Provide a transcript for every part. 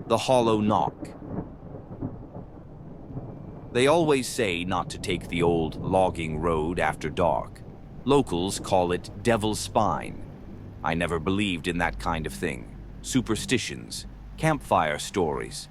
The hollow knock. They always say not to take the old logging road after dark. Locals call it Devil's Spine. I never believed in that kind of thing. Superstitions, campfire stories.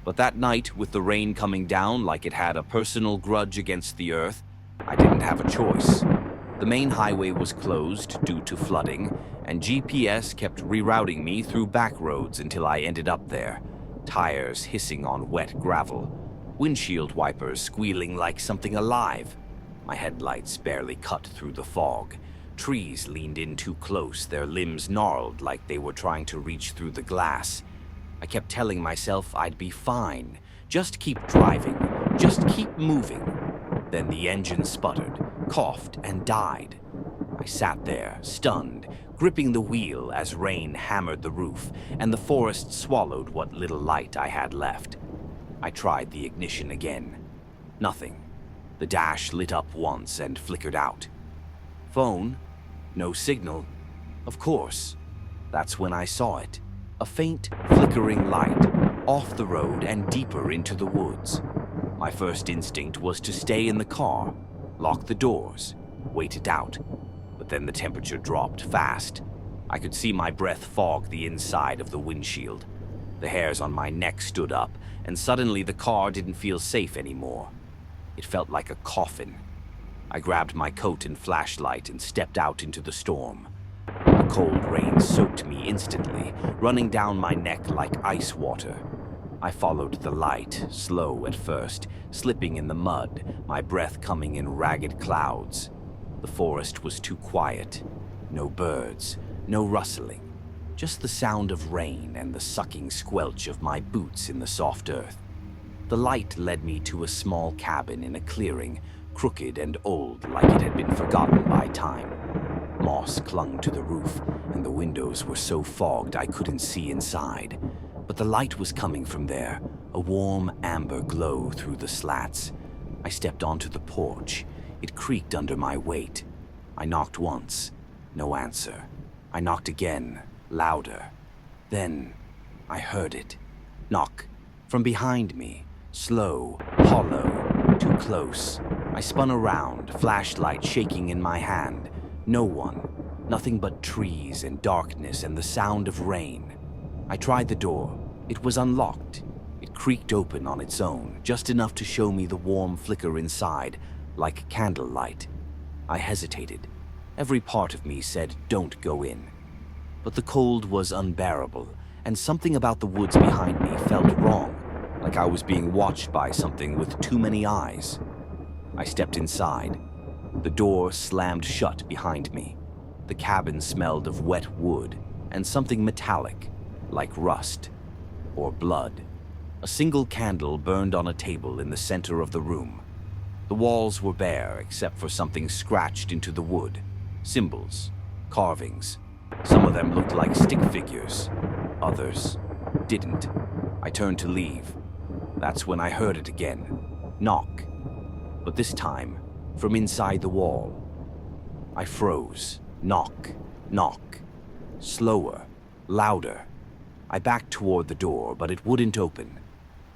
But that night, with the rain coming down like it had a personal grudge against the earth, I didn't have a choice. The main highway was closed due to flooding, and GPS kept rerouting me through back roads until I ended up there. Tires hissing on wet gravel, windshield wipers squealing like something alive. My headlights barely cut through the fog. Trees leaned in too close, their limbs gnarled like they were trying to reach through the glass. I kept telling myself I'd be fine. Just keep driving. Just keep moving. Then the engine sputtered, coughed, and died. I sat there, stunned, gripping the wheel as rain hammered the roof, and the forest swallowed what little light I had left. I tried the ignition again. Nothing. The dash lit up once and flickered out. Phone? No signal. Of course. That's when I saw it. A faint, flickering light, off the road and deeper into the woods. My first instinct was to stay in the car, lock the doors, wait it out. But then the temperature dropped fast. I could see my breath fog the inside of the windshield. The hairs on my neck stood up, and suddenly the car didn't feel safe anymore. It felt like a coffin. I grabbed my coat and flashlight and stepped out into the storm. The cold rain soaked me instantly, running down my neck like ice water. I followed the light, slow at first, slipping in the mud, my breath coming in ragged clouds. The forest was too quiet. No birds, no rustling. Just the sound of rain and the sucking squelch of my boots in the soft earth. The light led me to a small cabin in a clearing, crooked and old like it had been forgotten by time. Moss clung to the roof, and the windows were so fogged I couldn't see inside. But the light was coming from there, a warm amber glow through the slats. I stepped onto the porch. It creaked under my weight. I knocked once. No answer. I knocked again, louder. Then I heard it. Knock. From behind me. Slow, hollow, too close. I spun around, flashlight shaking in my hand. No one. Nothing but trees and darkness and the sound of rain. I tried the door. It was unlocked. It creaked open on its own, just enough to show me the warm flicker inside, like candlelight. I hesitated. Every part of me said, don't go in. But the cold was unbearable, and something about the woods behind me felt wrong, like I was being watched by something with too many eyes. I stepped inside. The door slammed shut behind me. The cabin smelled of wet wood and something metallic, like rust or blood. A single candle burned on a table in the center of the room. The walls were bare except for something scratched into the wood. Symbols, carvings. Some of them looked like stick figures. Others didn't. I turned to leave. That's when I heard it again. Knock. But this time, from inside the wall. I froze. Knock. Knock. Slower. Louder. I backed toward the door, but it wouldn't open.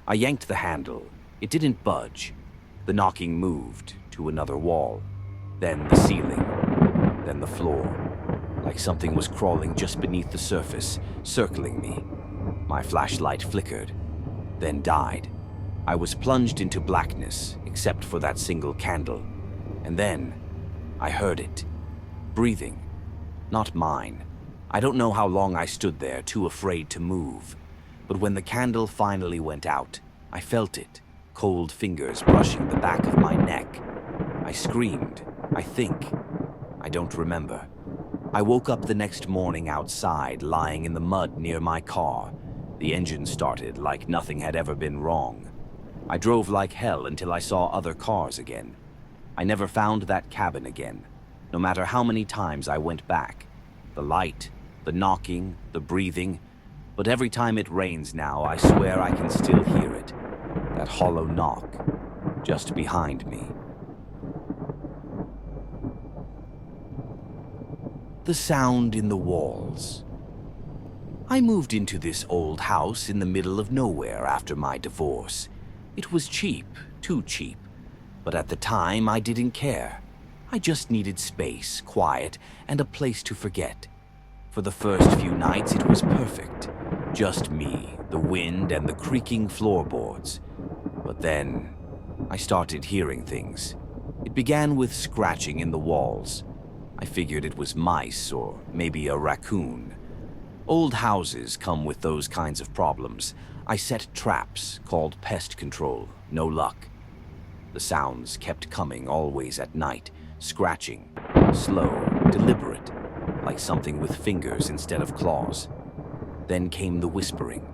I yanked the handle. It didn't budge. The knocking moved to another wall. Then the ceiling. Then the floor. Like something was crawling just beneath the surface, circling me. My flashlight flickered, then died. I was plunged into blackness, except for that single candle. And then, I heard it. Breathing. Not mine. I don't know how long I stood there, too afraid to move. But when the candle finally went out, I felt it, cold fingers brushing the back of my neck. I screamed, I think. I don't remember. I woke up the next morning outside, lying in the mud near my car. The engine started like nothing had ever been wrong. I drove like hell until I saw other cars again. I never found that cabin again, no matter how many times I went back. The light, the knocking, the breathing. But every time it rains now, I swear I can still hear it. That hollow knock, just behind me. The sound in the walls. I moved into this old house in the middle of nowhere after my divorce. It was cheap, too cheap, but at the time I didn't care. I just needed space, quiet, and a place to forget. For the first few nights it was perfect. Just me, the wind, and the creaking floorboards. But then I started hearing things. It began with scratching in the walls. I figured it was mice or maybe a raccoon. Old houses come with those kinds of problems. I set traps called pest control. No luck. The sounds kept coming always at night. Scratching. Slow, deliberate. Like something with fingers instead of claws. Then came the whispering.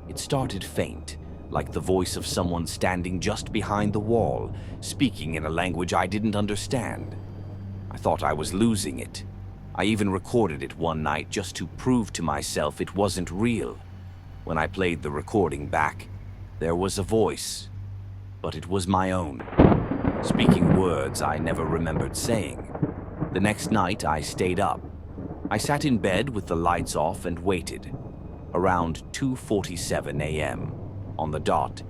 It started faint, like the voice of someone standing just behind the wall, speaking in a language I didn't understand. I thought I was losing it. I even recorded it one night just to prove to myself it wasn't real. When I played the recording back, there was a voice, but it was my own, speaking words I never remembered saying. The next night, I stayed up. I sat in bed with the lights off and waited. Around 2:47 a.m., on the dot,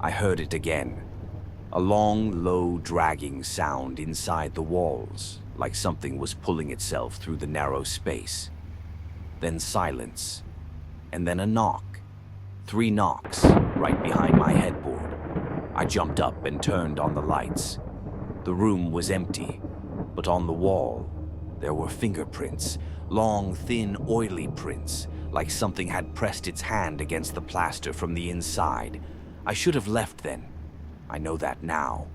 I heard it again. A long, low, dragging sound inside the walls, like something was pulling itself through the narrow space. Then silence, and then a knock. 3 knocks, right behind my headboard. I jumped up and turned on the lights. The room was empty, but on the wall, there were fingerprints, long, thin, oily prints, like something had pressed its hand against the plaster from the inside. I should have left then. I know that now.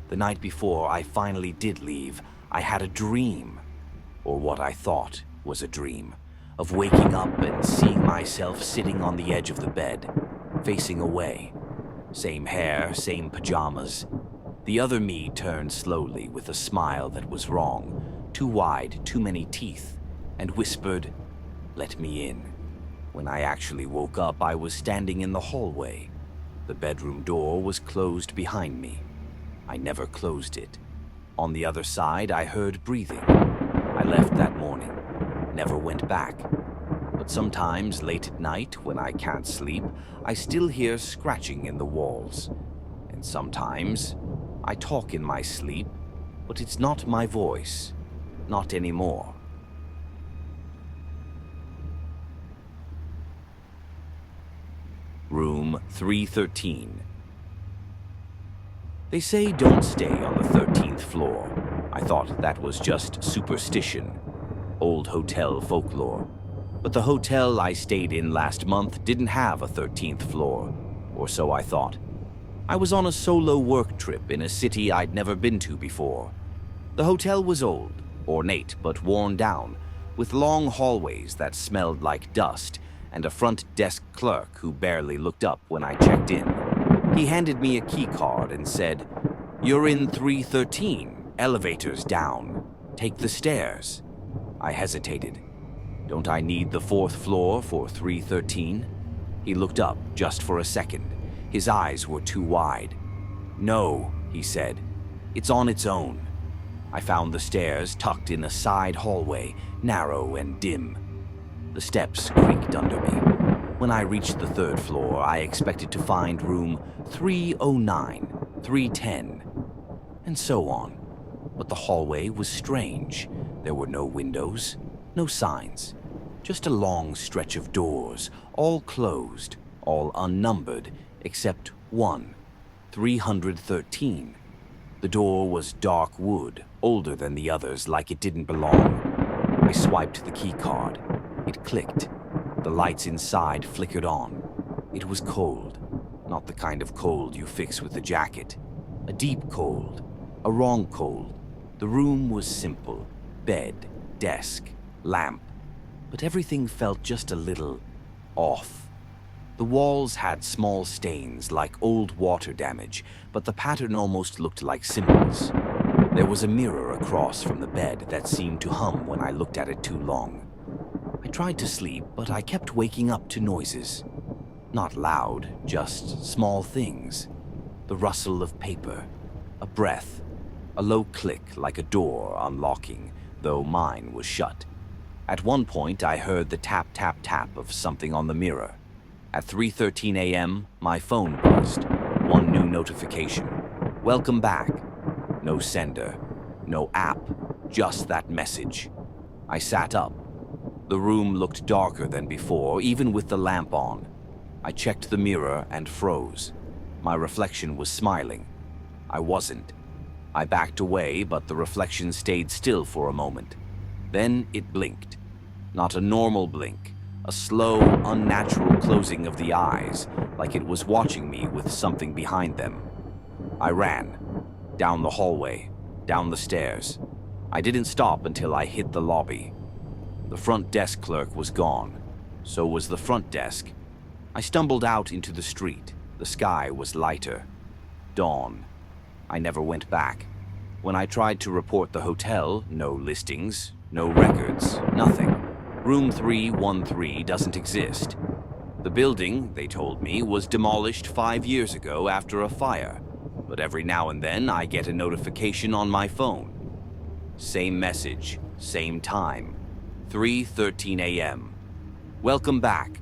The night before I finally did leave, I had a dream, or what I thought was a dream, of waking up and seeing myself sitting on the edge of the bed, facing away. Same hair, same pajamas. The other me turned slowly with a smile that was wrong, too wide, too many teeth, and whispered, "Let me in." When I actually woke up, I was standing in the hallway. The bedroom door was closed behind me. I never closed it. On the other side, I heard breathing. I left that morning, never went back. But sometimes, late at night, when I can't sleep, I still hear scratching in the walls. And sometimes, I talk in my sleep, but it's not my voice. Not anymore. Room 313. They say don't stay on the 13th floor. I thought that was just superstition, old hotel folklore. But the hotel I stayed in last month didn't have a 13th floor, or so I thought. I was on a solo work trip in a city I'd never been to before. The hotel was old, ornate but worn down, with long hallways that smelled like dust, and a front desk clerk who barely looked up when I checked in. He handed me a key card and said, "You're in 313, elevators down. Take the stairs." I hesitated. Don't I need the 4th floor for 313? He looked up just for a second. His eyes were too wide. "No," he said. "It's on its own." I found the stairs tucked in a side hallway, narrow and dim. The steps creaked under me. When I reached the 3rd floor, I expected to find room 309, 310, and so on. But the hallway was strange. There were no windows, no signs, just a long stretch of doors, all closed, all unnumbered, except one, 313. The door was dark wood, older than the others, like it didn't belong. I swiped the key card. It clicked. The lights inside flickered on. It was cold. Not the kind of cold you fix with a jacket. A deep cold. A wrong cold. The room was simple. Bed, desk, lamp. But everything felt just a little off. The walls had small stains like old water damage, but the pattern almost looked like symbols. There was a mirror across from the bed that seemed to hum when I looked at it too long. I tried to sleep, but I kept waking up to noises. Not loud, just small things. The rustle of paper, a breath, a low click like a door unlocking, though mine was shut. At one point, I heard the tap, tap, tap of something on the mirror. At 3:13 a.m., my phone buzzed. One new notification. Welcome back. No sender, no app, just that message. I sat up. The room looked darker than before, even with the lamp on. I checked the mirror and froze. My reflection was smiling. I wasn't. I backed away, but the reflection stayed still for a moment. Then it blinked. Not a normal blink, a slow, unnatural closing of the eyes, like it was watching me with something behind them. I ran. Down the hallway, down the stairs. I didn't stop until I hit the lobby. The front desk clerk was gone. So was the front desk. I stumbled out into the street. The sky was lighter. Dawn. I never went back. When I tried to report the hotel, no listings, no records, nothing. Room 313 doesn't exist. The building, they told me, was demolished 5 years ago after a fire. But every now and then I get a notification on my phone. Same message, same time. 3:13 a.m. Welcome back.